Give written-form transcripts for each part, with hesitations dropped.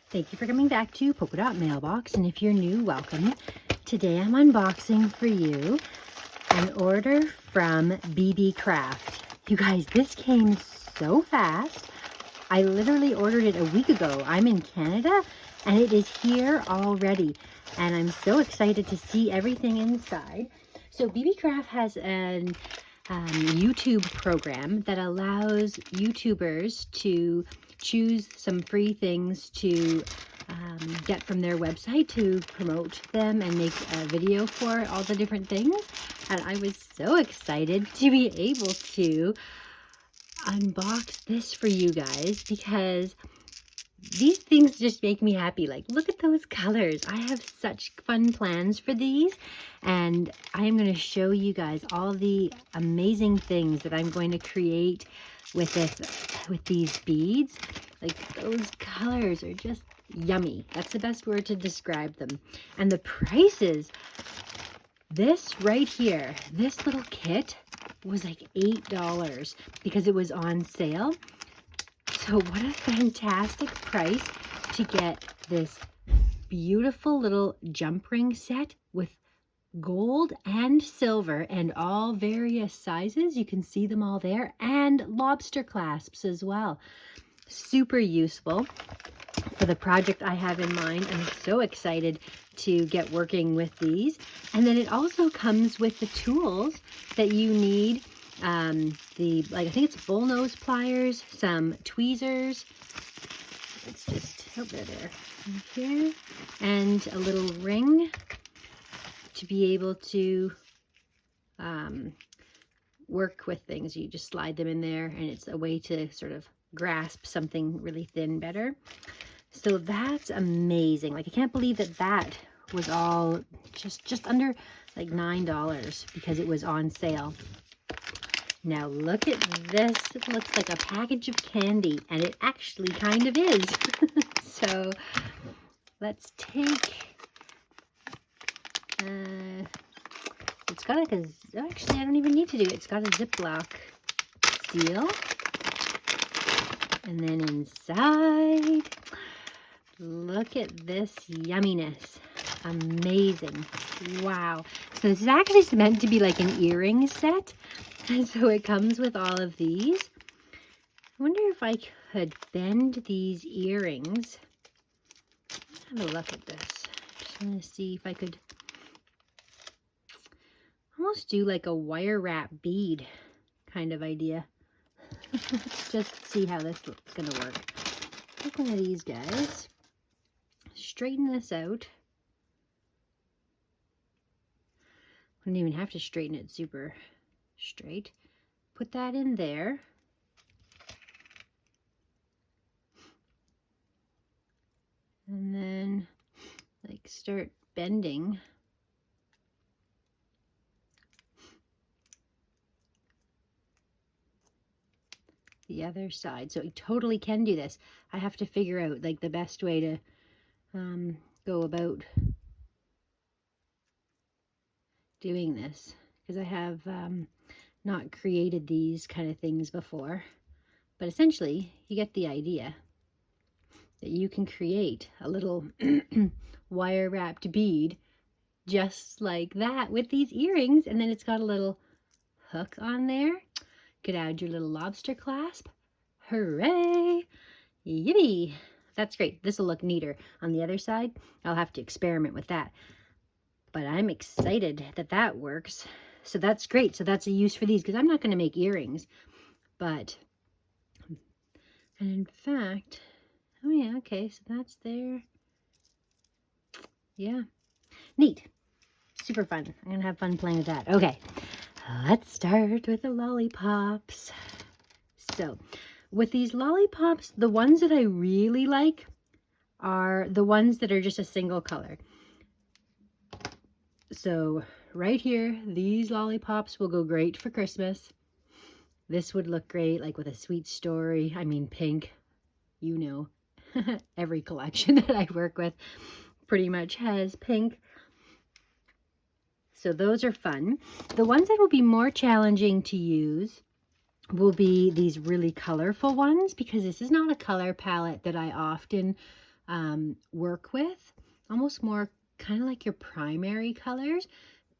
Thank you for coming back to Polka Dot Mailbox, and if you're new, welcome. Today I'm unboxing for you an order from Beebeecraft. You guys, this came so fast. I literally ordered it a week ago. I'm in Canada, and it is here already, and I'm so excited to see everything inside. So Beebeecraft has an YouTube program that allows YouTubers to choose some free things to get from their website to promote them and make a video for all the different things. And I was so excited to be able to unbox this for you guys because these things just make me happy. Like, look at those colors. I have such fun plans for these, and I'm going to show you guys all the amazing things that I'm going to create with these beads. Like, those colors are just yummy. That's the best word to describe them. And the prices, this right here, this little kit was like $8 because it was on sale. So what a fantastic price to get this beautiful little jump ring set with gold and silver and all various sizes. You can see them all there, and lobster clasps as well. Super useful for the project I have in mind. I'm so excited to get working with these. And then it also comes with the tools that you need. I think it's bullnose pliers, some tweezers. It's just, oh, they're there. Here. And a little ring to be able to work with things. You just slide them in there, and it's a way to sort of grasp something really thin better. So that's amazing. Like, I can't believe that was all just under like $9 because it was on sale. Now look at this. It looks like a package of candy, and it actually kind of is. So let's take, it's got like actually I don't even need to do it. It's got a Ziploc seal. And then inside, look at this yumminess. Amazing. Wow. So this is actually meant to be like an earring set. And so it comes with all of these. I wonder if I could bend these earrings. Have a look at this. Just want to see if I could almost do like a wire wrap bead kind of idea. Let's just see how this is going to work. Take one of these guys. Straighten this out. I don't even have to straighten it super straight. Put that in there. And then like start bending. The other side. So I totally can do this. I have to figure out like the best way to go about doing this, because I have not created these kind of things before. But essentially, you get the idea that you can create a little wire wrapped bead just like that with these earrings, and then it's got a little hook on there. Could add your little lobster clasp. Hooray! Yippee! That's great. This will look neater on the other side. I'll have to experiment with that. But I'm excited that that works. So that's great. So that's a use for these, because I'm not going to make earrings. But, and in fact, oh yeah, okay, so that's there. Yeah, neat. Super fun. I'm going to have fun playing with that. Okay, let's start with the lollipops. So, with these lollipops, the ones that I really like are the ones that are just a single color. So right here, these lollipops will go great for Christmas. This would look great like with a sweet story. I mean, pink, you know, every collection that I work with pretty much has pink. So those are fun. The ones that will be more challenging to use will be these really colorful ones, because this is not a color palette that I often work with, almost more kind of like your primary colors.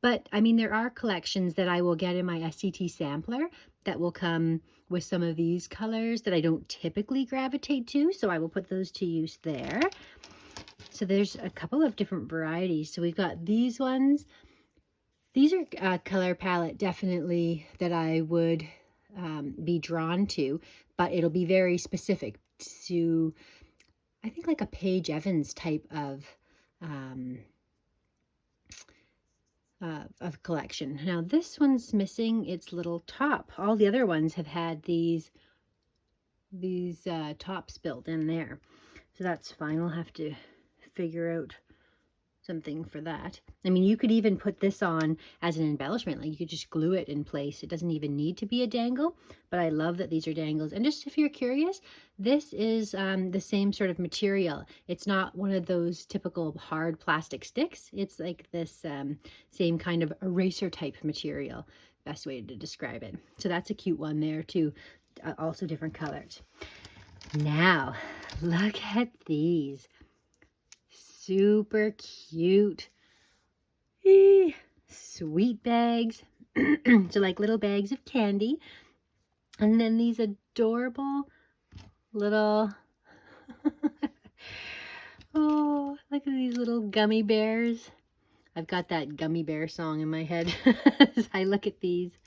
But I mean, there are collections that I will get in my SCT sampler that will come with some of these colors that I don't typically gravitate to, so I will put those to use there. So there's a couple of different varieties. So we've got these ones. These are a color palette definitely that I would be drawn to, but it'll be very specific to, I think, like a Paige Evans type of collection. Now this one's missing its little top. All the other ones have had these tops built in there, so that's fine. We'll have to figure out something for that. I mean, you could even put this on as an embellishment, like you could just glue it in place. It doesn't even need to be a dangle, but I love that these are dangles. And just if you're curious, this is the same sort of material. It's not one of those typical hard plastic sticks. It's like this same kind of eraser type material, best way to describe it. So that's a cute one there too, also different colors. Now look at these. Super cute. Sweet bags. So like little bags of candy. And then these adorable little oh, look at these little gummy bears. I've got that gummy bear song in my head as I look at these.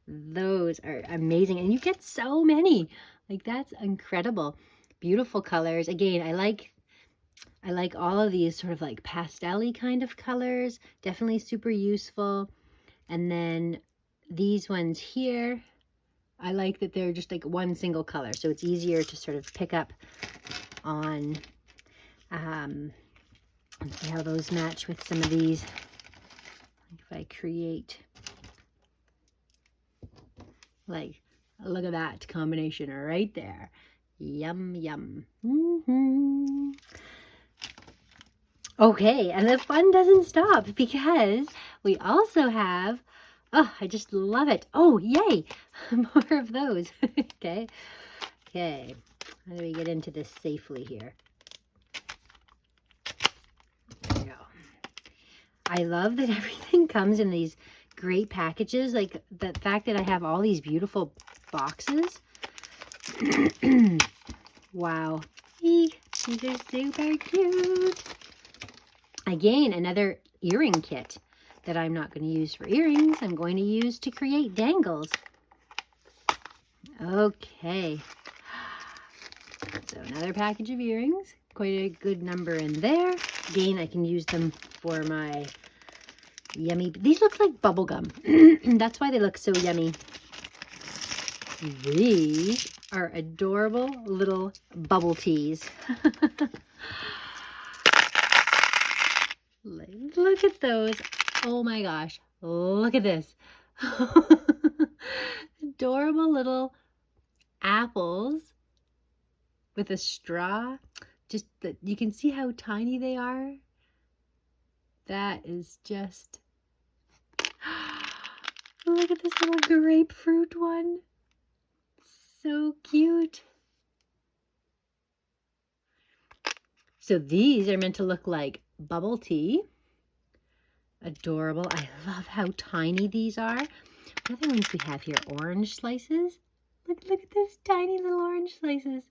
Those are amazing. And you get so many. Like, that's incredible. Beautiful colors. Again, I like all of these sort of like pastel-y kind of colors. Definitely super useful. And then these ones here, I like that they're just like one single color, so it's easier to sort of pick up on. Let's see how those match with some of these. If I create, like, look at that combination right there. Yum, yum. Okay, and the fun doesn't stop because we also have, oh, I just love it. Oh, yay, more of those. Okay, how do we get into this safely here? There we go. I love that everything comes in these great packages, like the fact that I have all these beautiful boxes. Wow, these are super cute. Again, another earring kit that I'm not going to use for earrings. I'm going to use to create dangles. Okay. So another package of earrings. Quite a good number in there. Again, I can use them for my yummy. These look like bubble gum. That's why they look so yummy. These are adorable little bubble teas. Look at those. Oh my gosh. Look at this. Adorable little apples with a straw. Just that you can see how tiny they are. That is just, look at this little grapefruit one. So cute. So these are meant to look like bubble tea. Adorable. I love how tiny these are. What other ones we have here? Orange slices. Look at those tiny little orange slices.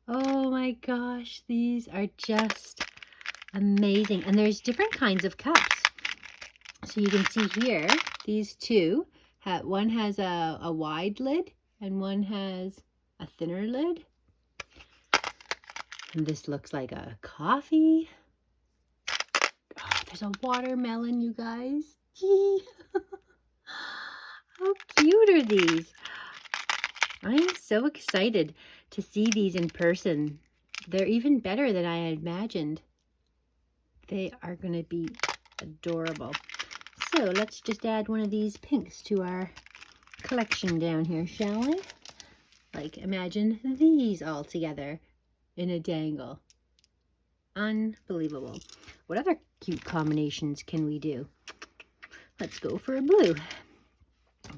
Oh my gosh, these are just amazing. And there's different kinds of cups. So you can see here, these two, one has a wide lid and one has a thinner lid. And this looks like a coffee. Oh, there's a watermelon, you guys. How cute are these? I'm so excited to see these in person. They're even better than I imagined. They are going to be adorable. So let's just add one of these pinks to our collection down here, shall we? Like, imagine these all together in a dangle. Unbelievable. What other cute combinations can we do? Let's go for a blue.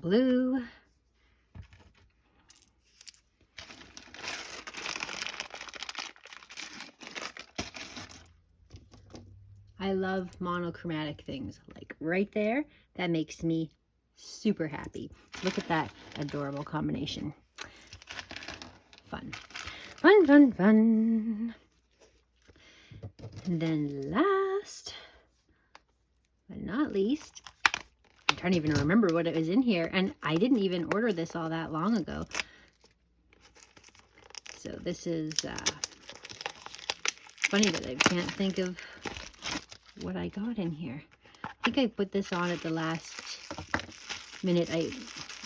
Blue. I love monochromatic things. Like right there, that makes me super happy. Look at that adorable combination. Fun. Fun, fun, fun. And then last but not least, I'm trying to even remember what it was in here. And I didn't even order this all that long ago. So this is funny that I can't think of what I got in here. I think I put this on at the last minute.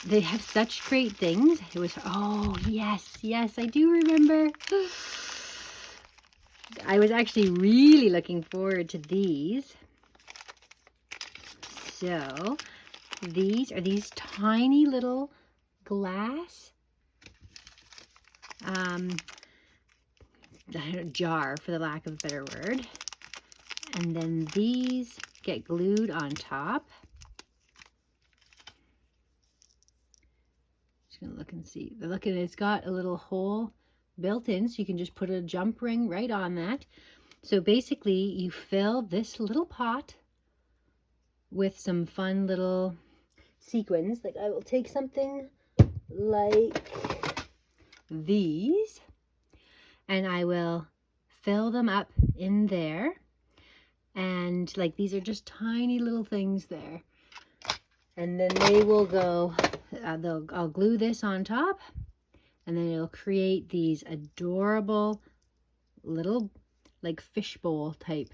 They have such great things. It was, oh yes, I do remember. I was actually really looking forward to these. So these are these tiny little glass jar, for the lack of a better word. And then these get glued on top. Just gonna look and see. Look at it, it's got a little hole built in, so you can just put a jump ring right on that. So basically you fill this little pot with some fun little sequins. Like I will take something like these and I will fill them up in there. And like these are just tiny little things there. And then they will go, I'll glue this on top, and then it'll create these adorable little like fishbowl type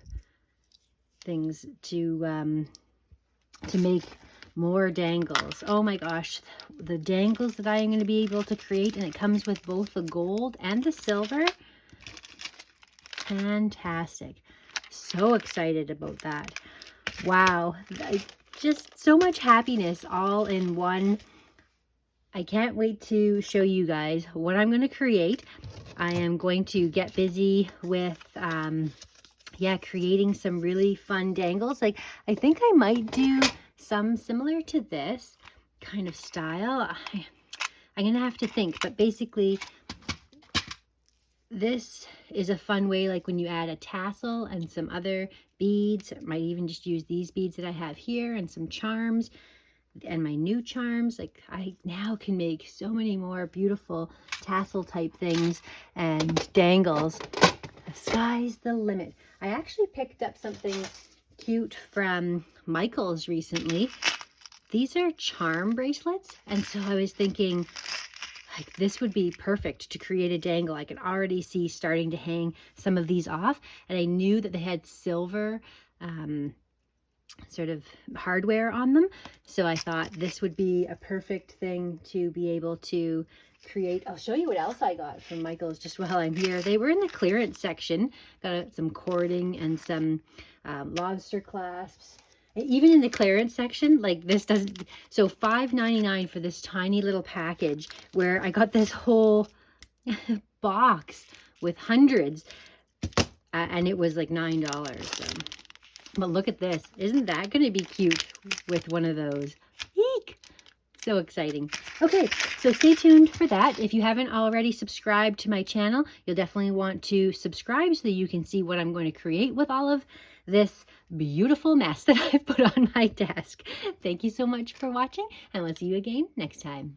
things to make more dangles. Oh my gosh, the dangles that I am going to be able to create, and it comes with both the gold and the silver. Fantastic. So excited about that. Wow, just so much happiness all in one. I can't wait to show you guys what I'm going to create. I am going to get busy with creating some really fun dangles. Like I think I might do some similar to this kind of style. I'm gonna have to think, but basically this is a fun way, like when you add a tassel and some other beads. I might even just use these beads that I have here and some charms and my new charms. Like I now can make so many more beautiful tassel type things and dangles. The sky's the limit. I actually picked up something cute from Michael's recently. These are charm bracelets, and so I was thinking like this would be perfect to create a dangle. I can already see starting to hang some of these off, and I knew that they had silver sort of hardware on them, so I thought this would be a perfect thing to be able to create. I'll show you what else I got from Michael's just while I'm here. They were in the clearance section. Got some cording and some lobster clasps. And even in the clearance section, like this doesn't, so $5.99 for this tiny little package, where I got this whole box with hundreds, and it was like $9. So. But look at this. Isn't that going to be cute with one of those? Eek! So exciting. Okay, so stay tuned for that. If you haven't already subscribed to my channel, you'll definitely want to subscribe so that you can see what I'm going to create with all of this beautiful mess that I've put on my desk. Thank you so much for watching, and we'll see you again next time.